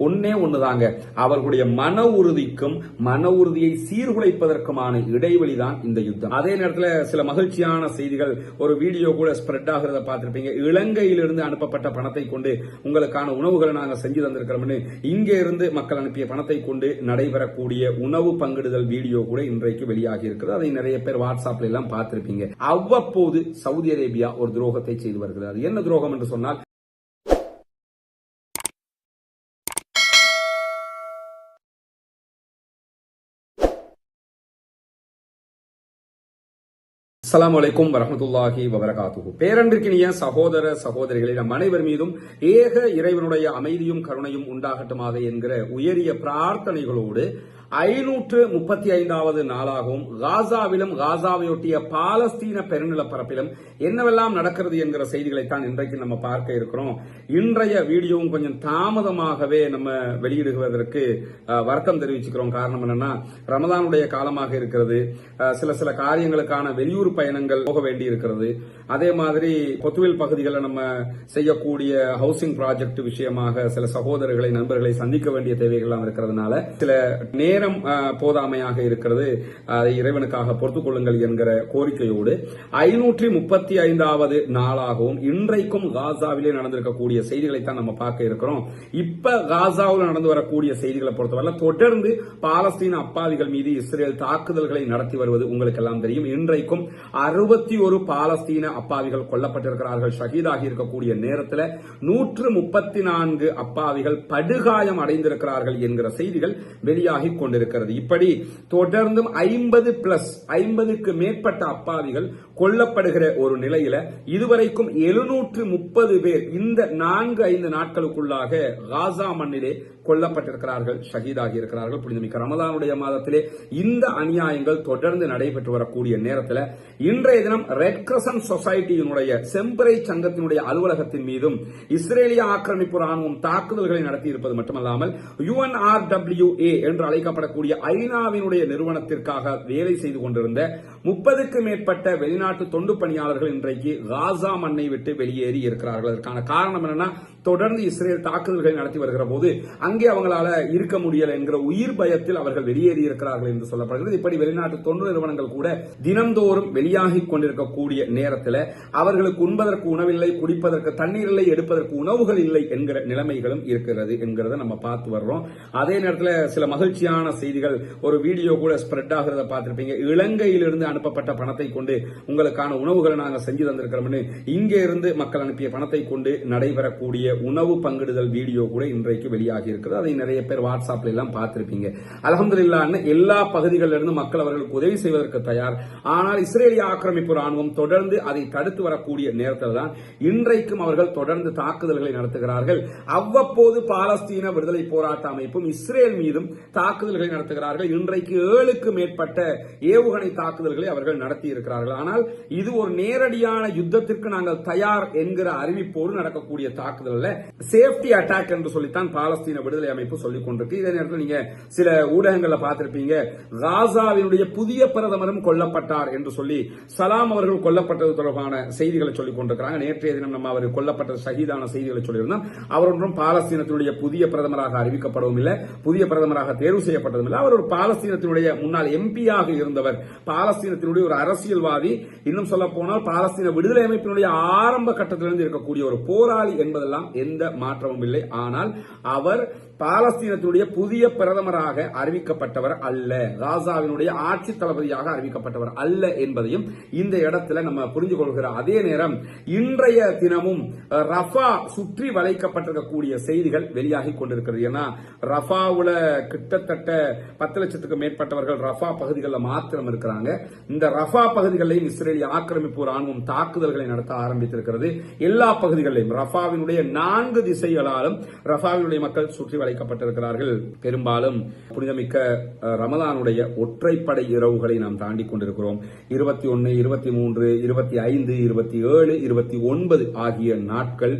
ஒன்னே ஒண்ணுதாங்க, அவர்களுடைய மன உறுதிக்கும் மன உறுதியை சீர்குலைப்பதற்குமான இடைவெளிதான் இந்த யுத்தம். அதே நேரத்தில் சில மகிழ்ச்சியான செய்திகள், ஒரு வீடியோ கூட ஸ்ப்ரெட் ஆகிறத பார்த்திருப்பீங்க. இலங்கையிலிருந்து அனுப்பப்பட்ட பணத்தை கொண்டு உங்களுக்கான உணவுகளை நாங்கள் செஞ்சு தந்திருக்கிறோம்னு இங்கே இருந்து மக்கள் அனுப்பிய பணத்தை கொண்டு நடைபெறக்கூடிய உணவு பங்கிடுதல் வீடியோ கூட இன்றைக்கு வெளியாகி இருக்கிறது. அதை நிறைய பேர் வாட்ஸ்அப்ல எல்லாம் பார்த்திருப்பீங்க. அவ்வப்போது சவுதி அரேபியா ஒரு துரோகத்தை செய்து வருகிறது. அது என்ன துரோகம் என்று சொன்னால், அஸ்ஸலாமு அலைக்கும் வரஹ்மத்துல்லாஹி வபரகாத்துஹு. பேரன்பிற்கினிய சகோதர சகோதரிகளே, நம் அனைவர் மீதும் ஏக இறைவனுடைய அமைதியும் கருணையும் உண்டாகட்டுமாக என்கிற உயரிய பிரார்த்தனைகளோடு 535வது நாளாகவும் காசாவிலும் காசாவையொட்டிய பாலஸ்தீன பெருநிலப்பரப்பிலும் என்னவெல்லாம் நடக்கிறது என்கிற செய்திகளைத்தான் இன்றைக்கு நம்ம பார்க்க இருக்கிறோம். இன்றைய வீடியோவும் கொஞ்சம் தாமதமாகவே நம்ம வெளியிடுவதற்கு வருத்தம் தெரிவிச்சுக்கிறோம். காரணம் என்னன்னா, ரமதானுடைய காலமாக இருக்கிறது. சில காரியங்களுக்கான வெளியூர் பயணங்கள் போக வேண்டி இருக்கிறது. அதே மாதிரி பொத்துவில் பகுதிகளில் நம்ம செய்யக்கூடிய ஹவுசிங் ப்ராஜெக்ட் விஷயமாக சில சகோதரர்களை நண்பர்களை சந்திக்க வேண்டிய தேவைகள் இருக்கிறதுனால சில நேரம் போதாமையாக இருக்கிறது. அதை இறைவனுக்காக பொறுத்துக் கொள்ளுங்கள் என்கிற கோரிக்கையோடு 535வது நாளாகவும் இன்றைக்கும் காசாவிலே நடந்திருக்கக்கூடிய செய்திகளைத்தான் நம்ம பார்க்க இருக்கிறோம். இப்ப காசாவில் நடந்து வரக்கூடிய செய்திகளை பொறுத்தவரை தொடர்ந்து பாலஸ்தீன அப்பாவிகள் மீது இஸ்ரேல் தாக்குதல்களை நடத்தி வருவது உங்களுக்கு எல்லாம் தெரியும். இன்றைக்கும் 61 பாலஸ்தீன அப்பாவிகள் கொல்லப்பட்டிருக்கிறார்கள். ஷஹீதாகி இருக்கக்கூடிய நேரத்தில் 134 அப்பாவிகள் படுகாயம் அடைந்திருக்கிறார்கள் என்கிற செய்திகள் வெளியாகி கொண்டிருக்கிறது. இப்படி தொடர்ந்தும் 50க்கு மேற்பட்ட அப்பாவிகள் கொல்லப்படுகிற ஒரு நிலையில இதுவரைக்கும் 730 பேர் இந்த 4-5 நாட்களுக்குள்ளாக காசா மண்ணிலே கொல்லப்பட்டிருக்கிறார்கள், ஷஹீதாகி இருக்கிறார்கள். புனிதமிக்க ரமதானுடைய மாதத்திலே இந்த அநியாயங்கள் தொடர்ந்து நடைபெற்று வரக்கூடிய நேரத்தில் இன்றைய தினம் ரெட் கிரசன்ட் சொசைட்டியினுடைய செம்பரை சங்கத்தினுடைய அலுவலகத்தின் மீதும் இஸ்ரேலிய ஆக்கிரமிப்பு ராணுவம் தாக்குதல்களை நடத்தி இருப்பது மட்டுமல்லாமல் UNRWA என்று அழைக்கப்படக்கூடிய ஐநாவினுடைய நிறுவனத்திற்காக வேலை செய்து கொண்டிருந்த 30க்கு மேற்பட்ட வெளிநாட்டு தொண்டு பணியாளர்கள் இன்றைக்கு காசா மண்ணை விட்டு வெளியேறி இருக்கிறார்கள். அதற்கான காரணம் என்னன்னா, தொடர்ந்து இஸ்ரேல் தாக்குதல்களை நடத்தி வருகிற போது அங்கே அவங்களால இருக்க முடியல என்கிற உயிர் பயத்தில் அவர்கள் வெளியேறி இருக்கிறார்கள் என்று சொல்லப்படுகிறது. இப்படி வெளிநாட்டு தொண்டு நிறுவனங்கள் கூட தினந்தோறும் வெளியாகி கொண்டிருக்கக்கூடிய நேரத்தில் அவர்களுக்கு உண்பதற்கு உணவில்லை, குடிப்பதற்கு தண்ணீர் இல்லை, எடுப்பதற்கு உணவுகள் இல்லை என்கிற நிலைமைகளும் இருக்கிறது என்கிறத நம்ம பார்த்து வர்றோம். அதே நேரத்தில் சில மகிழ்ச்சியான செய்திகள், ஒரு வீடியோ கூட ஸ்ப்ரெட் ஆகிறத பார்த்திருப்பீங்க. இலங்கையிலிருந்து அனுப்பப்பட்ட பணத்தை கொண்டு உங்களுக்கான உணவுகளை நாங்கள் செஞ்சு தந்திருக்கிறோம்னு இங்கே இருந்து மக்கள் அனுப்பிய பணத்தை கொண்டு நடைபெறக்கூடிய உணவு பங்கிடுதல் வீடியோ கூட இன்றைக்கு வெளியாகி இருக்கிறது. அதை நிறைய பேர் வாட்ஸ்அப்ல எல்லாம் பார்த்திருப்பீங்க. அல்ஹம்துலில்லாஹ் எல்லா பகுதிகளிலிருந்து மக்கள் அவர்களுக்கு உதவி செய்வதற்கு தயார். ஆனால் இஸ்ரேலிய ஆக்கிரமிப்பு ராணுவம் தொடர்ந்து அதை தடுத்து வரக்கூடிய நேரத்தில் தான் இன்றைக்கும் அவர்கள் தொடர்ந்து தாக்குதல்களை நடத்துகிறார்கள். அவ்வப்போது பாலஸ்தீன விடுதலை போராட்ட அமைப்பும் இஸ்ரேல் மீதும் தாக்குதல்களை நடத்துகிறார்கள். இன்றைக்கு 7க்கு மேற்பட்ட ஏவுகணை தாக்குதல்களை அவர்கள் நடத்தி இருக்கிறார்கள். ஆனால் இது ஒரு நேரடியான யுத்தத்திற்கு நாங்கள் தயார் என்கிற அறிவிப்போடு நடக்கக்கூடிய தாக்குதல் சேஃப்டி அட்டாக் என்று சொல்லித்தான் பாலஸ்தீன விடுதலை அமைப்பு சொல்லிக் கொண்டிருக்கு. இதே நேரத்தில் நீங்க சில ஊடகங்களில் பார்த்திருப்பீங்க, காசாவினுடைய புதிய பிரதமரும் கொல்லப்பட்டார் என்று சொல்லி சலாம் அவர்கள் கொல்லப்பட்டது தொடர்பான செய்திகளை சொல்லிக் கொண்டிருக்கிறாங்க. நேற்றைய தினம் நம்ம அவர் கொல்லப்பட்ட ஷஹீதான செய்திகளை சொல்லியிருந்தோம். அவர் ஒன்றும் பாலஸ்தீனத்தினுடைய புதிய பிரதமராக அறிவிக்கப்படவும் இல்லை, புதிய பிரதமராக தேர்வு செய்யப்பட்டதும் இல்லை. அவர் ஒரு பாலஸ்தீனத்தினுடைய முன்னாள் எம்பியாக இருந்தவர், பாலஸ்தீனத்தினுடைய ஒரு அரசியல்வாதி. இன்னும் சொல்ல போனால் பாலஸ்தீன விடுதலை அமைப்பினுடைய ஆரம்ப கட்டத்திலிருந்து இருக்கக்கூடிய ஒரு போராளி என்பதெல்லாம் எந்த மாற்றமும் இல்லை. ஆனால் அவர் பாலஸ்தீனத்தினுடைய புதிய பிரதமராக அறிவிக்கப்பட்டவர் அல்ல, காசாவினுடைய ஆட்சி தளபதியாக அறிவிக்கப்பட்டவர் அல்ல என்பதையும் இந்த இடத்துல நம்ம புரிந்து கொள்கிறோம். அதே நேரம் இன்றைய தினமும் ரஃபா சுற்றி வளைக்கப்பட்டிருக்கக்கூடிய செய்திகள் வெளியாகி கொண்டிருக்கிறது. ஏன்னா ரஃபாவுல கிட்டத்தட்ட 10 லட்சத்துக்கு மேற்பட்டவர்கள் ரஃபா பகுதிகளில் மாத்திரம் இருக்கிறாங்க. இந்த ரஃபா பகுதிகளிலும் இஸ்ரேலிய ஆக்கிரமிப்பு ராணுவம் தாக்குதல்களை நடத்த ஆரம்பித்திருக்கிறது. எல்லா பகுதிகளிலும் ரஃபாவினுடைய 4 திசைகளாலும் ரஃபாவினுடைய மக்கள் சுற்றி வைக்கப்பட்டிருக்கிறார்கள். பெரும்பாலும் புனிதமிக்க ரமலானுடைய ஒற்றைப்படை இரவுகளை நாம் தாண்டி கொண்டிருக்கிறோம். 21, 23, 25, 27, 29 ஆகிய நாட்கள்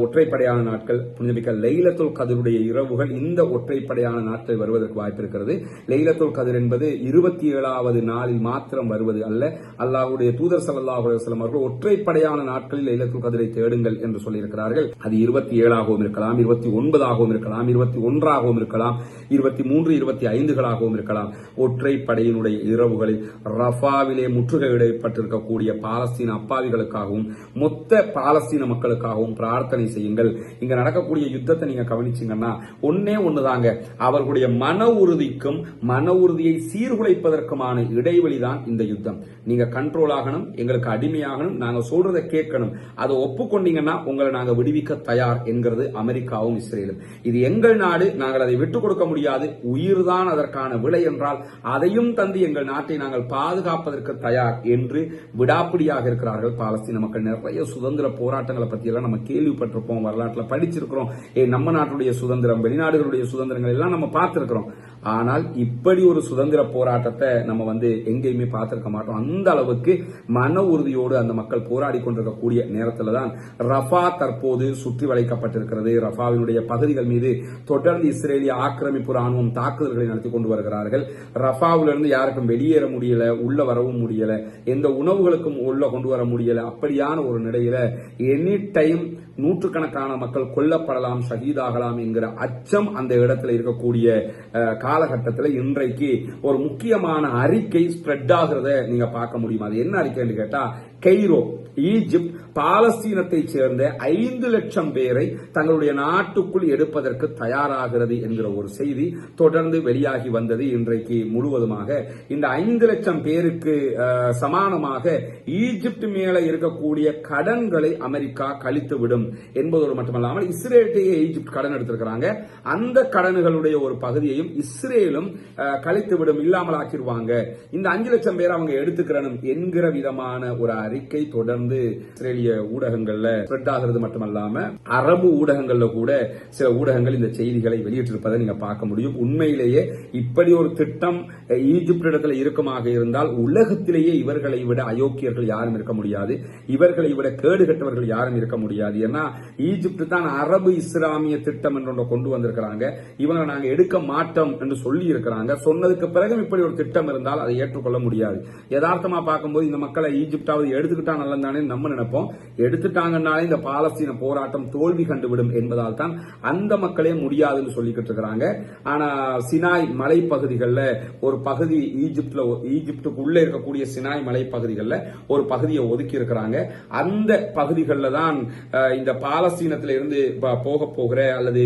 ஒற்றைப்படையான நாட்கள். புனிதமிக்க லைலத்துல் கத்ருடைய இரவுகள் இந்த ஒற்றைப்படையான நாட்கள் வருவதற்கு வாய்ப்பு இருக்கிறது. லைலத்துல் கத்ர் என்பது 27வது நாளில் மாத்திரம் வருவது அல்ல. அல்லாஹ்வுடைய தூதர் ஸல்லல்லாஹு அலைஹி வஸல்லம் அவர்கள் ஒற்றைப்படையான நாட்களில் லைலத்துல் கத்ரை தேடுங்கள் என்று சொல்லியிருக்கிறார்கள். அது 27 ஆகவும் இருக்கலாம், 29 ஆகவும் இருக்கலாம், 21ஆகவும் இருக்கலாம், 23, 25களாகவும் இருக்கலாம். ஒற்றைப்படையினுடைய இரவுகளில் ரஃபாவிலே முற்றுகையிடப்பட்டிருக்கக்கூடிய பாலஸ்தீன அப்பாவிகளுக்காகவும் மொத்த பாலஸ்தீன மக்களுக்காகவும் பிரார்த்தனை செய்யுங்கள். இங்க நடக்கக்கூடிய யுத்தத்தை நீங்க கவனிச்சீங்கன்னா ஒன்னே ஒண்ணுதாங்க, அவர்களுடைய மன உறுதிக்கும் மன உறுதியை சீர்குலைப்பதற்குமான இடைவெளிதான் இந்த யுத்தம். நீங்க கண்ட்ரோல் ஆகணும், எங்களுக்கு அடிமையாகணும், நாங்க சொல்றதை கேட்கணும், அதை ஒப்புக்கொண்டீங்கன்னா உங்களை நாங்க விடுவிக்க தயார் என்கிறது அமெரிக்காவும் இஸ்ரேலும். இது எங்கள் நாடு, நாங்கள் அதை விட்டுக் கொடுக்க முடியாது, உயிர்தான் அதற்கான விலை என்றால் அதையும் தந்து எங்கள் நாட்டை நாங்கள் பாதுகாப்பதற்கு தயார் என்று விடாப்பிடியாக இருக்கிறார்கள் பாலஸ்தீன மக்கள். நிறைய சுதந்திர போராட்டங்களை பத்தி எல்லாம் நம்ம கேள்விப்பட்டிருப்போம், வரலாற்றுல படிச்சிருக்கிறோம். நம்ம நாட்டுடைய சுதந்திரம், வெளிநாடுகளுடைய சுதந்திரங்கள் எல்லாம் நம்ம பார்த்திருக்கிறோம். ஆனால் இப்படி ஒரு சுதந்திர போராட்டத்தை நம்ம எங்கேயுமே பார்த்திருக்க மாட்டோம். அந்த அளவுக்கு மன உறுதியோடு அந்த மக்கள் போராடி கொண்டிருக்கக்கூடிய நேரத்தில் தான் ரஃபா தற்போது சுற்றி வளைக்கப்பட்டிருக்கிறது. ரஃபாவினுடைய பகுதிகள் மீது தொடர்ந்து இஸ்ரேலிய ஆக்கிரமிப்பு ராணுவம் தாக்குதல்களை நடத்தி கொண்டு வருகிறார்கள். ரஃபாவிலிருந்து யாருக்கும் வெளியேற முடியல, உள்ள வரவும் முடியல, எந்த உணவுகளுக்கும் உள்ள கொண்டு வர முடியல. அப்படியான ஒரு நிலையில எனி டைம் நூற்றுக்கணக்கான மக்கள் கொல்லப்படலாம், ஷஹீதாகலாம் என்கிற அச்சம் அந்த இடத்துல இருக்கக்கூடிய காலகட்டத்தில் இன்றைக்கு ஒரு முக்கியமான அறிக்கை ஸ்ப்ரெட் ஆகிறத நீங்க பார்க்க முடியும். அது என்ன அறிக்கைன்னு கேட்டா, கெய்ரோ ஈஜிப்ட் பாலஸ்தீனத்தை சேர்ந்த 5 லட்சம் பேரை தங்களுடைய நாட்டுக்குள் எடுப்பதற்கு தயாராகிறது என்கிற ஒரு செய்தி தொடர்ந்து வெளியாகி வந்தது. இன்றைக்கு முழுவதுமாக இந்த 5 லட்சம் பேருக்கு சமானமாக ஈஜிப்ட் மேல இருக்கக்கூடிய கடன்களை அமெரிக்கா கழித்துவிடும் என்பதோடு மட்டுமல்லாமல் இஸ்ரேல்டையே ஈஜிப்ட் கடன் எடுத்திருக்கிறாங்க. அந்த கடன்களுடைய ஒரு பகுதியையும் இஸ்ரேலும் கழித்துவிடும், இல்லாமல் ஆக்கிடுவாங்க. இந்த 5 லட்சம் பேர் அவங்க எடுத்துக்கிறனும் என்கிற விதமான ஒரு அறிக்கை தொடர்ந்து இஸ்ரேலிய ஊடகங்கள்ல ஸ்ப்ரெட் ஆகிறது மட்டுமல்லாம அரபு ஊடகங்கள்ல கூட சில ஊடகங்கள் இந்த செய்திகளை வெளியிட்டிருப்பதை நீங்க பார்க்க முடியும். உண்மையிலேயே இப்படி ஒரு திட்டம் ஈஜிப்ட் இடத்துல இருக்குமாக இருந்தால் உலகத்திலேயே இவர்களை விட அயோக்கியர்கள் யாரும் இருக்க முடியாது, இவர்களை விட கேடுகட்டவர்கள் யாரும் இருக்க முடியாது. ஏன்னா ஈஜிப்ட் தான் அரபு இஸ்லாமிய திட்டம் என்று கொண்டு வந்திருக்கிறாங்க. இவங்க நாங்க எடுக்க மாட்டோம் என்று சொல்லி இருக்கிறாங்க. சொன்னதுக்கு பிறகு இப்படி ஒரு திட்டம் இருந்தால் அதை ஏற்றுக்கொள்ள முடியாது. யதார்த்தமா பார்க்கும்போது இந்த மக்களை ஈஜிப்டாவது எடுத்துக்கிட்டா நல்லதானே நம்ம நினைப்போம். எடுத்துட்டாங்கன்னாலே இந்த பாலஸ்தீன போராட்டம் தோல்வி கண்டுவிடும் என்பதால் தான் அந்த மக்களே முடியாதுன்னு சொல்லிக்கிட்டு இருக்கிறாங்க. ஆனா சினாய் மலைப்பகுதிகளில் ஒரு பகுதி, ஈஜிப்டுக்குள்ள இருக்கக்கூடிய சினாய் மலைப்பகுதிகளில் ஒரு பகுதியை ஒதுக்கி இருக்கிறாங்க. அந்த பகுதிகளில் தான் இந்த பாலஸ்தீனத்தில் இருந்து போக போகிற அல்லது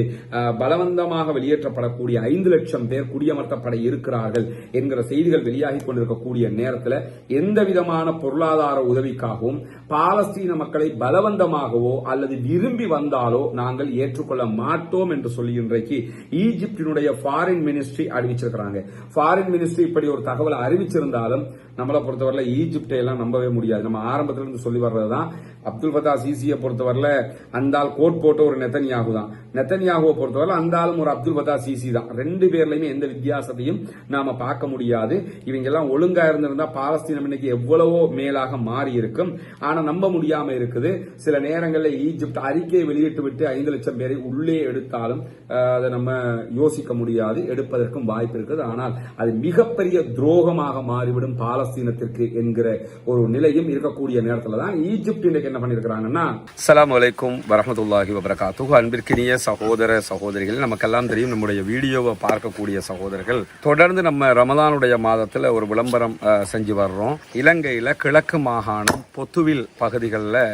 பலவந்தமாக வெளியேற்றப்படக்கூடிய 5 லட்சம் பேர் குடியமர்த்தப்பட இருக்கிறார்கள் என்கிற செய்திகள் வெளியாகி கொண்டிருக்கக்கூடிய நேரத்தில் எந்த விதமான பொருளாதார உதவிக்காகவும் பாலஸ்தீன மக்களை பலவந்தமாகவோ அல்லது விரும்பி வந்தாலோ நாங்கள் ஏற்றுக்கொள்ள மாட்டோம் என்று சொல்லி இன்றைக்கு ஈஜிப்டினுடைய ஃபாரின் மினிஸ்ட்ரி அறிவிச்சிருக்கிறாங்க. ஃபாரின் மினிஸ்ட்ரி இப்படி ஒரு தகவலை அறிவிச்சிருந்தாலும் நம்மளை பொறுத்தவரை ஈஜிப்டை எல்லாம் நம்பவே முடியாது. நம்ம ஆரம்பத்திலிருந்து சொல்லி வர்றதுதான், அப்துல் ஃபத்தா சிசியை பொறுத்தவரை அந்த ஆள் கோட் போட்ட ஒரு நெத்தன்யாகு தான், நெத்தன்யாகுவை பொறுத்தவரை அந்த ஆளும் ஒரு அப்துல் ஃபத்தா சிசி தான். 2 பேர்லயுமே எந்த வித்தியாசத்தையும் நாம பார்க்க முடியாது. இவங்க எல்லாம் ஒழுங்கா இருந்திருந்தா பாலஸ்தீனம் இன்னைக்கு எவ்வளவோ மேலாக மாறி இருக்கும். ஆனா நம்ப முடியாம இருக்குது. சில நேரங்களில் ஈஜிப்ட் அறிக்கையை வெளியிட்டு விட்டு 5 லட்சம் பேரை உள்ளே எடுத்தாலும் அதை நம்ம யோசிக்க முடியாது, எடுப்பதற்கும் வாய்ப்பு இருக்குது. ஆனால் அது மிகப்பெரிய துரோகமாக மாறிவிடும் பாலஸ்தீனத்திற்கு என்கிற ஒரு நிலையும் இருக்கக்கூடிய நேரத்தில் தான் ஈஜிப்ட் இன்றைக்கு என்ன பண்ணிருக்கிறாங்கன்னா, அஸ்ஸலாமு அலைக்கும் வரஹ்மத்துல்லாஹி வபரகாத்துஹு. அன்பிற்கினிய சகோதர சகோதரிகள், நமக்கெல்லாம் தெரியும், நம்முடைய வீடியோவை பார்க்கக்கூடிய சகோதரர்கள் தொடர்ந்து நம்ம ரமலானுடைய மாதத்தில் ஒரு விளம்பரம் செஞ்சு வர்றோம். இலங்கையில கிழக்கு மாகாணம் பொத்துவில் பகுதிகளில்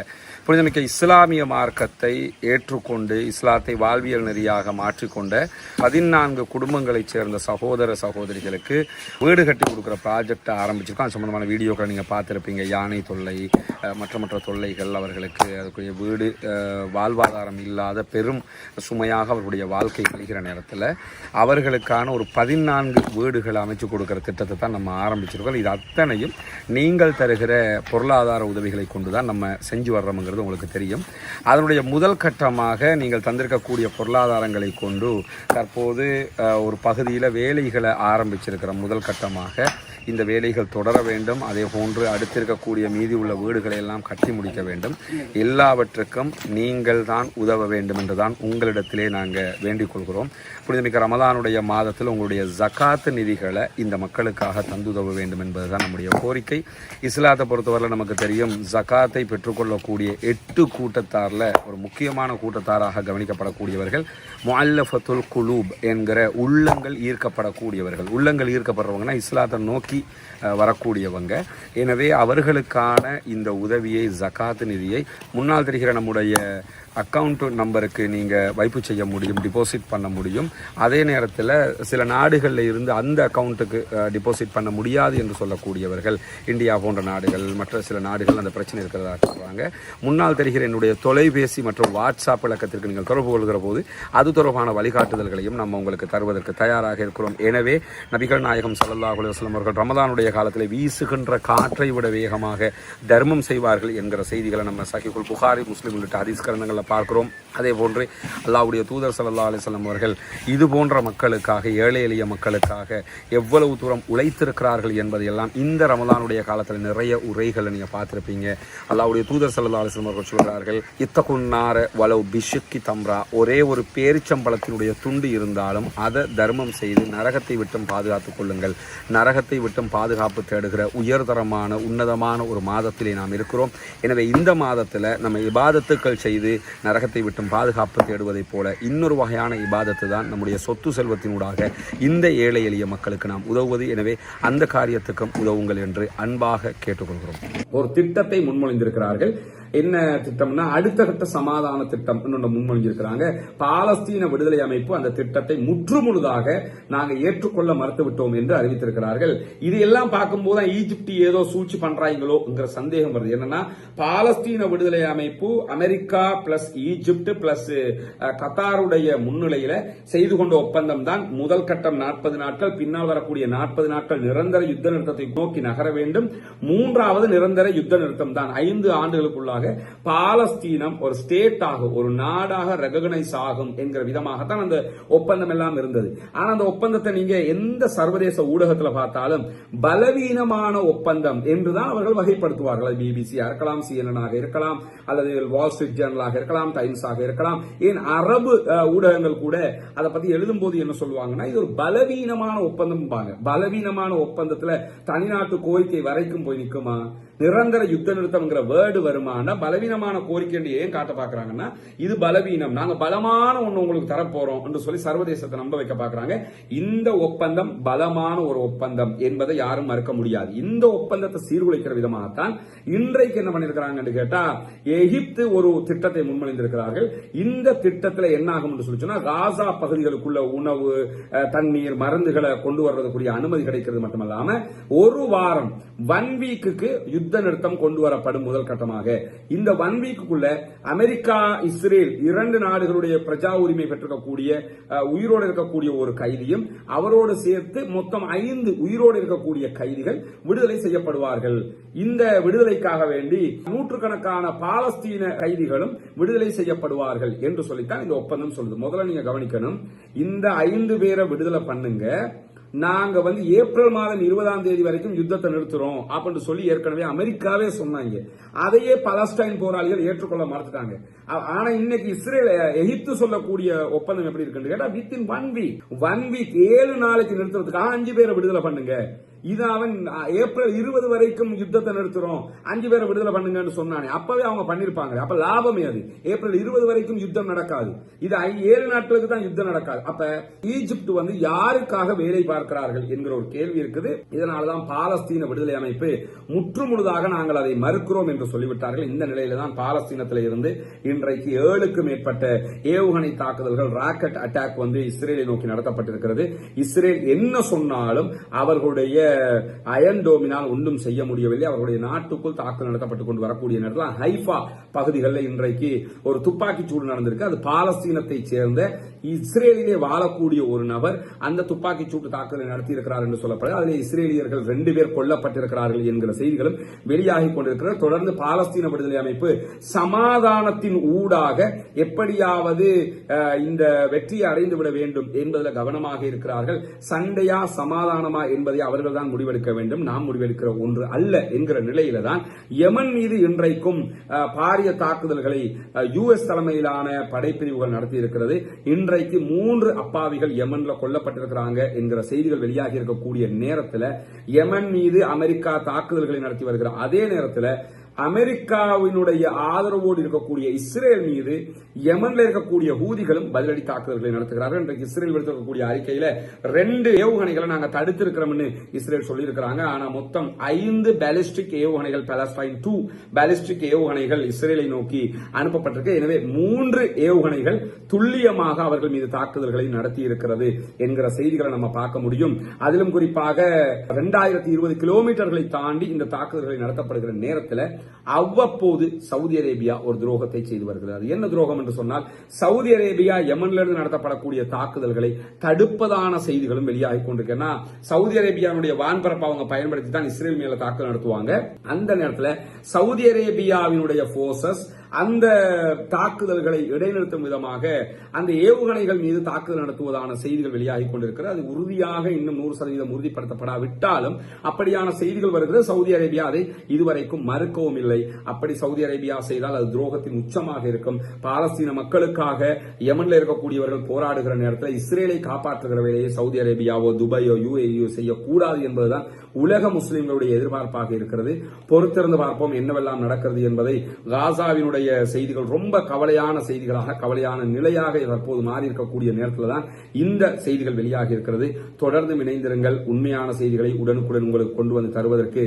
புனிதமிக்க இஸ்லாமிய மார்க்கத்தை ஏற்றுக்கொண்டு இஸ்லாத்தை வாழ்வியல் நெறியாக மாற்றிக்கொண்ட 14 குடும்பங்களைச் சேர்ந்த சகோதர சகோதரிகளுக்கு வீடு கட்டி கொடுக்குற ப்ராஜெக்டை ஆரம்பிச்சிருக்கோம். அது சம்பந்தமான வீடியோக்களை நீங்கள் பார்த்துருப்பீங்க. யானை தொல்லை, மற்ற தொல்லைகள், அவர்களுக்கு அதுக்குரிய வீடு, வாழ்வாதாரம் இல்லாத பெரும் சுமையாக அவர்களுடைய வாழ்க்கை கழிகிற நேரத்தில் அவர்களுக்கான ஒரு 14 வீடுகள் அமைச்சு கொடுக்குற திட்டத்தை தான் நம்ம ஆரம்பிச்சிருக்கோம். இது அத்தனையும் நீங்கள் தருகிற பொருளாதார உதவிகளை கொண்டு தான் நம்ம செஞ்சு வர்றோம்ங்கிறது உங்களுக்கு தெரியும். அதனுடைய முதல் கட்டமாக நீங்கள் தந்திருக்கக்கூடிய பொருளாதாரங்களை கொண்டு தற்போது ஒரு பகுதியில் வேலைகளை ஆரம்பிச்சிருக்கிற முதல் கட்டமாக இந்த வேலைகள் தொடர வேண்டும். அதே போன்று அடுத்திருக்கக்கூடிய மீதி உள்ள வீடுகளை எல்லாம் கட்டி முடிக்க வேண்டும். எல்லாவற்றுக்கும் நீங்கள் தான் உதவ வேண்டும் என்றுதான் உங்களிடத்திலே நாங்கள் வேண்டிக் கொள்கிறோம். புனிதமிக்க ரமலானுடைய மாதத்தில் உங்களுடைய ஜகாத்து நிதிகளை இந்த மக்களுக்காக தந்துதவ வேண்டும் என்பதுதான் நம்முடைய கோரிக்கை. இஸ்லாத்தை பொறுத்தவரை நமக்கு தெரியும், ஜகாத்தை பெற்றுக்கொள்ளக்கூடிய 8 கூட்டத்தாரில் ஒரு முக்கியமான கூட்டத்தாராக கவனிக்கப்படக்கூடியவர்கள் முஅல்லஃபத்துல் குலூப் என்கிற உள்ளங்கள் ஈர்க்கப்படக்கூடியவர்கள். உள்ளங்கள் ஈர்க்கப்படுறவங்கன்னா இஸ்லாத்தை நோக்கி வரக்கூடியவங்க. எனவே அவர்களுக்கான இந்த உதவியை, ஜகாத்து நிதியை முன்னால் தெரிகிற நம்முடைய அக்கௌண்ட் நம்பருக்கு நீங்கள் வைப்பு செய்ய முடியும், டிபாசிட் பண்ண முடியும். அதே நேரத்தில் சில நாடுகளில் இருந்து அந்த அக்கௌண்ட்டுக்கு டிபாசிட் பண்ண முடியாது என்று சொல்லக்கூடியவர்கள், இந்தியா போன்ற நாடுகள், மற்ற சில நாடுகள் அந்த பிரச்சனை இருக்கிறதா சொல்கிறாங்க. முன்னால் தெரிகிற என்னுடைய தொலைபேசி மற்றும் வாட்ஸ்அப் இலக்கத்திற்கு நீங்கள் தொடர்பு கொள்கிற போது அது தொடர்பான வழிகாட்டுதல்களையும் நம்ம உங்களுக்கு தருவதற்கு தயாராக இருக்கிறோம். எனவே நபிகள் நாயகம் ஸல்லல்லாஹு அலைஹி வஸல்லம் அவர்கள் ரமலானுடைய காலத்தில் வீசுகின்ற காற்றை விட வேகமாக தர்மம் செய்வார்கள் என்கிற செய்திகளை நம்ம சஹீஹுல் புகாரி, முஸ்லிம் உள்ளிட்ட ஹதீஸ் கிரந்தங்கள் பார்க்கிறோம். அதே போன்று அல்லாஹ்வுடைய தூதர் ஸல்லல்லாஹு அலைஹி வஸல்லம் அவர்கள் இது போன்ற மக்களுக்காக, ஏழை எளிய மக்களுக்காக எவ்வளவு தூரம் உழைத்திருக்கிறார்கள் என்பதையெல்லாம் இந்த ரமலானுடைய காலத்தில் நிறைய உரைகளை நீங்கள் பார்த்துருப்பீங்க. அல்லாஹ்வுடைய தூதர் ஸல்லல்லாஹு அலைஹி வஸல்லம் அவர்கள் சொல்கிறார்கள், இத்தகுன்னார வலவ் பிஷக்கி தம்ரா, ஒரே ஒரு பேரிச்சம்பழத்தினுடைய துண்டு இருந்தாலும் அதை தர்மம் செய்து நரகத்தை விட்டும் பாதுகாத்துக் கொள்ளுங்கள். நரகத்தை விட்டும் பாதுகாப்பு தேடுகிற உயர்தரமான உன்னதமான ஒரு மாதத்திலே நாம் இருக்கிறோம். எனவே இந்த மாதத்தில் நம்ம இபாதத்துக்கள் செய்து நரகத்தை விட்டும் பாதுகாப்பு தேடுவதைப் போல இன்னொரு வகையான இபாதத்து தான் நம்முடைய சொத்து செல்வத்தினூடாக இந்த ஏழை எளிய மக்களுக்கு நாம் உதவுவது. எனவே அந்த காரியத்துக்கும் உதவுங்கள் என்று அன்பாக கேட்டுக்கொள்கிறோம். ஒரு திட்டத்தை முன்மொழிந்திருக்கிறார்கள். என்ன திட்டம்னா அடுத்த கட்ட சமாதான திட்டம் முன்மொழிஞ்சிருக்கிறாங்க. பாலஸ்தீன விடுதலை அமைப்பு அந்த திட்டத்தை முற்றுமுழுதாக நாங்கள் ஏற்றுக்கொள்ள மறுத்துவிட்டோம் என்று அறிவித்திருக்கிறார்கள். இது எல்லாம் பார்க்கும்போது ஈஜிப்ட் ஏதோ சூழ்ச்சி பண்றாங்களோங்கிற சந்தேகம் வருது. என்னன்னா பாலஸ்தீன விடுதலை அமைப்பு அமெரிக்கா பிளஸ் ஈஜிப்ட் பிளஸ் கத்தாருடைய முன்னிலையில செய்து கொண்ட ஒப்பந்தம் தான். முதல் கட்டம் 40 நாட்கள், பின்னால் வரக்கூடிய 40 நாட்கள் நிரந்தர யுத்த நிறுத்தத்தை நோக்கி நகர வேண்டும். 3வது நிரந்தர யுத்த நிறுத்தம் தான். 5 ஆண்டுகளுக்குள்ளாக பாலஸ்தீனம் ஒரு ஸ்டேட்டாக, ஒரு நாடாக ரெகக்னைஸ் ஆகும் என்கிற விதமாகத்தான் அந்த ஒப்பந்தம் எல்லாம் இருந்தது. ஆனா அந்த ஒப்பந்தத்தை நீங்க எந்த சர்வதேச ஊடகத்தில் பார்த்தாலும் பலவீனமான ஒப்பந்தம் என்றுதான் அவர்கள் வகைப்படுத்துவார்கள். பிபிசியா இருக்கலாம், CNN இருக்கலாம், அல்லது வால் ஸ்ட்ரீட் ஜேர்னலாக இருக்கலாம், டைம்ஸாக இருக்கலாம், ஏன் அரபு ஊடகங்கள் கூட அதை பத்தி எழுதும் போது என்ன சொல்லுவாங்கன்னா, இது ஒரு பலவீனமான ஒப்பந்தம். பலவீனமான ஒப்பந்தத்துல தனிநாட்டு கோரிக்கை வரைக்கும் போய் நிக்குமா? நிரந்தர யுத்த நிறுத்தம்ங்கிற வேர்டு வருமானா பலவீனமான கோரிக்கை ஏன் காட்ட பாக்குறாங்கன்னா, இது பலவீனம், நாங்க பலமான ஒண்ணு உங்களுக்கு தரப்போறோம் என்று சொல்லி சர்வதேசத்தை நம்ப வைக்க பாக்குறாங்க. இந்த ஒப்பந்தம் பலமான ஒரு ஒப்பந்தம் என்பதை யாரும் மறுக்க முடியாது. இந்த ஒப்பந்தத்தை சீர்குலைக்கிற விதமாகத்தான் இன்றைக்கு என்ன பண்ணிருக்கிறாங்க கேட்டா, எகிப்து ஒரு திட்டத்தை முன்மொழிந்திருக்கிறார்கள். இந்த திட்டத்தில் என்ன ஆகும் என்று சொல்லி சொன்னா, காசா பகுதிகளுக்குள்ள உணவு, தண்ணீர், மருந்துகளை கொண்டு வர்றதுக்குரிய அனுமதி கிடைக்கிறது மட்டுமல்லாம ஒரு வாரம் 1 வீக்குக்கு யுத்த நிறுத்தம் கொண்டு வரப்படும். முதல் கட்டமாக இந்த 1 வீக்குள்ள அமெரிக்கா, இஸ்ரேல் 2 நாடுகளுடைய பிரஜா உரிமை பெற்றிருக்கக்கூடிய உயிரோடு இருக்கக்கூடிய ஒரு கைதியும் அவரோடு சேர்த்து மொத்தம் 5 உயிரோடு இருக்கக்கூடிய கைதிகள் விடுதலை செய்யப்படுவார்கள். இந்த விடுதலைக்காக வேண்டி நூற்றுக்கணக்கான பாலஸ்தீன கைதிகளும் விடுதலை செய்யப்படுவார்கள் என்று சொல்லித்தான் இந்த ஒப்பந்தம் சொல்லுது. முதல்ல நீங்க கவனிக்கணும், இந்த 5 பேரை விடுதலை பண்ணுங்க, நாங்க ஏப்ரல் மாதம் 20ஆம் தேதி வரைக்கும் யுத்தத்தை நிறுத்துறோம் அப்படின்னு சொல்லி ஏற்கனவே அமெரிக்காவே சொன்னாங்க. அதையே பலஸ்டைன் போராளிகள் ஏற்றுக்கொள்ள மறுத்துட்டாங்க. ஆனா இன்னைக்கு இஸ்ரேல், எகிப்து சொல்லக்கூடிய ஒப்பந்தம் எப்படி இருக்குன்னு கேட்டா, வித்தின் 1 வீக் 7 நாளைக்கு நிறுத்துறதுக்காக 5 பேரை விடுதலை பண்ணுங்க. இது அவன் ஏப்ரல் 20 வரைக்கும் யுத்தத்தை நிறுத்துறோம், 5 பேரை விடுதலை பண்ணுங்கன்னு சொன்னானே, அப்பவே அவங்க பண்ணிருப்பாங்க. அப்ப லாபமே அது. ஏப்ரல் 20 வரைக்கும் யுத்தம் நடக்காது, இது 7 நாட்களுக்கு தான் யுத்தம் நடக்காது. அப்ப ஈஜிப்ட் யாருக்காக வேலை பார்க்கிறார்கள் என்கிற ஒரு கேள்வி இருக்குது. இதனாலதான் பாலஸ்தீன விடுதலை அமைப்பு முற்றுமுழுதாக நாங்கள் அதை மறுக்கிறோம் என்று சொல்லிவிட்டார்கள். இந்த நிலையில தான் பாலஸ்தீனத்தில் இருந்து இன்றைக்கு 7க்கு மேற்பட்ட ஏவுகணை தாக்குதல்கள், ராக்கெட் அட்டாக் இஸ்ரேலை நோக்கி நடத்தப்பட்டிருக்கிறது. இஸ்ரேல் என்ன சொன்னாலும் அவர்களுடைய அயன் டோமினால் ஒன்றும் செய்ய முடியவில்லை. அவர்களுடைய நாட்டுக்குள் தாக்குதல் நடத்தப்பட்டுக் கொண்டு வரக்கூடிய நேரத்தில் ஹைஃபா பகுதிகளில் இன்றைக்கு ஒரு துப்பாக்கி சூடு நடந்திருக்கு. அது பாலஸ்தீனத்தை சேர்ந்த இஸ்ரேலிலே வாழக்கூடிய ஒரு நபர் அந்த துப்பாக்கி சூட்டு தாக்குதலை நடத்தி இருக்கிறார் என்று சொல்லப்படுது. அதில் இஸ்ரேலியர்கள் 2 பேர் கொல்லப்பட்டிருக்கிறார்கள் என்கிற செய்திகளும் வெளியாகி கொண்டிருக்கிறது. தொடர்ந்து பாலஸ்தீன விடுதலை அமைப்பு சமாதானத்தின் ஊடாக எப்படியாவது இந்த வெற்றியை அடைந்து விட வேண்டும் என்பதில் கவனமாக இருக்கிறார்கள். சண்டையா சமாதானமா என்பதை அவர்கள் தான் முடிவெடுக்க வேண்டும், நாம் முடிவெடுக்கிற ஒன்று அல்ல என்கிற நிலையில தான் யமன் மீது இன்றைக்கும் பாரிய தாக்குதல்களை யுஎஸ் தலைமையிலான படைப்பிரிவுகள் நடத்தி இருக்கிறது. இன்றைக்கு 3 அப்பாவிகள் யமன்ல கொல்லப்பட்டிருக்கிறாங்க என்கிற செய்திகள் வெளியாகி இருக்கக்கூடிய நேரத்தில் யமன் மீது அமெரிக்கா தாக்குதல்களை நடத்தி வருகிறார். அதே நேரத்தில் அமெரிக்காவினுடைய ஆதரவோடு இருக்கக்கூடிய இஸ்ரேல் மீது யமன்ல இருக்கக்கூடிய ஹூதிகளும் பதிலடி தாக்குதல்களை நடத்துகிறார்கள். இன்றைக்கு இஸ்ரேல் விடுத்திருக்கக்கூடிய அறிக்கையில 2 ஏவுகணைகளை நாங்க தடுத்திருக்கிறோம்னு இஸ்ரேல் சொல்லியிருக்கிறாங்க. ஆனா மொத்தம் 5 பாலிஸ்டிக் ஏவுகணைகள், பாலஸ்டைன் 2 பாலிஸ்டிக் ஏவுகணைகள் இஸ்ரேலை நோக்கி அனுப்பப்பட்டிருக்கு. எனவே 3 ஏவுகணைகள் துல்லியமாக அவர்கள் மீது தாக்குதல்களை நடத்தி இருக்கிறது என்கிற செய்திகளை நம்ம பார்க்க முடியும். அதிலும் குறிப்பாக 2020 கிலோமீட்டர்களை தாண்டி இந்த தாக்குதல்களை நடத்தப்படுகிற நேரத்தில் அவ்வப்போது சவுதி அரேபியா ஒரு துரோகத்தை செய்து வருகிறது. என்ன துரோகம் என்று சொன்னால், சவுதி அரேபியா யமனிலிருந்து நடத்தப்படக்கூடிய தாக்குதல்களை தடுப்பதான செய்திகளும் வெளியாகி கொண்டிருக்கின்றன. சவுதி அரேபியாவுடைய வான்பரப்பை அவங்க பயன்படுத்தி தான் இஸ்ரேல் மேல தாக்குதல் நடத்துவாங்க. அந்த நேரத்தில் சவுதி அரேபியாவினுடைய போர்சஸ் அந்த தாக்குதல்களை இடைநிறுத்தும் விதமாக அந்த ஏவுகணைகள் மீது தாக்குதல் நடத்துவதான செய்திகள் வெளியாகி கொண்டிருக்கிறது. அது உறுதியாக இன்னும் 100% உறுதிப்படுத்தப்படாவிட்டாலும் அப்படியான செய்திகள் வருகிறது. சவுதி அரேபியா அதை இதுவரைக்கும் மறுக்கவும் இல்லை. அப்படி சவுதி அரேபியா செய்தால் அது துரோகத்தின் உச்சமாக இருக்கும். பாலஸ்தீன மக்களுக்காக யமன்ல இருக்கக்கூடியவர்கள் போராடுகிற நேரத்தில் இஸ்ரேலை காப்பாற்றுகிற வேலையை சவுதி அரேபியாவோ துபாயோ யுஏஇயோ செய்யக்கூடாது என்பதுதான் உலக முஸ்லிம்களுடைய எதிர்பார்ப்பாக இருக்கிறது. பொறுத்திருந்து பார்ப்போம் என்னவெல்லாம் நடக்கிறது என்பதை. காசாவினுடைய செய்திகள் ரொம்ப கவலையான செய்திகளாக, கவலையான நிலையாக தற்போது மாறி இருக்கக்கூடிய நேரத்தில் தான் இந்த செய்திகள் வெளியாகி இருக்கிறது. தொடர்ந்து இணைந்திருங்கள். உண்மையான செய்திகளை உடனுக்குடன் உங்களுக்கு கொண்டு வந்து தருவதற்கு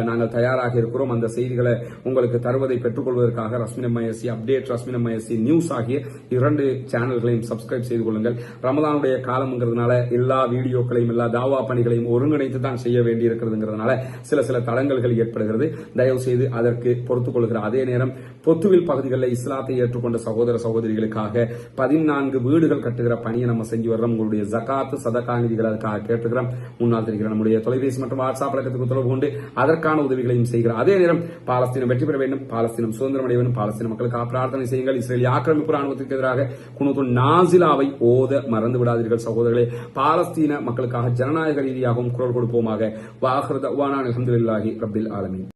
நாங்கள் தயாராக இருக்கிறோம். அந்த செய்திகளை உங்களுக்கு தருவதை பெற்றுக்கொள்வதற்காக ரஸ்மினம்எஸ்சி அப்டேட், ரஸ்மினம்எஸ்சி நியூஸ் ஆகிய 2 சேனல்களையும் சப்ஸ்கிரைப் செய்து கொள்ளுங்கள். ரமதானுடைய காலம்ங்கிறதுனால எல்லா வீடியோக்களையும் எல்லா தாவா பணிகளையும் ஒருங்கிணைத்து தான் செய்ய வேண்டி இருக்கிறதுங்கிறதுனால சில தடங்கல்கள் ஏற்படுகிறது. தயவு செய்து அதற்கு பொறுத்துக் கொள்கிற அதே நேரம் பொத்துவில் பகுதிகளில் இஸ்லாத்தை ஏற்றுக்கொண்ட சகோதர சகோதரிகளுக்காக 14 வீடுகள் கட்டுகிற பணியை நம்ம செஞ்சு வர்றோம். உங்களுடைய ஜகாத்து சதகா நிதிகள் அதுக்காக கேட்டுக்கிறோம். முன்னால் தெரிகிற நம்முடைய தொலைபேசி மற்றும் வாட்ஸ்அப் பழக்கத்துக்கு தொடர்பு கொண்டு அதற்கான உதவிகளையும் செய்கிறார். அதே நேரம் பாலஸ்தீனம் வெற்றி பெற வேண்டும், பாலஸ்தீனம் சுதந்திரம் அடைய வேண்டும், பாலஸ்தீன மக்களுக்காக பிரார்த்தனை செய்யுங்கள். இஸ்ரேலிய ஆக்கிரமிப்பு ராணுவத்திற்கு எதிராக குனூத்துன் நாசிலாவை ஓத மறந்து விடாதீர்கள் சகோதரர்களே. பாலஸ்தீன மக்களுக்காக ஜனநாயக ரீதியாகவும் குரல் கொடுப்போமாக. வாஹிரு தஅவானா அல்ஹம்துலில்லாஹி ரப்பில் ஆலமீன்.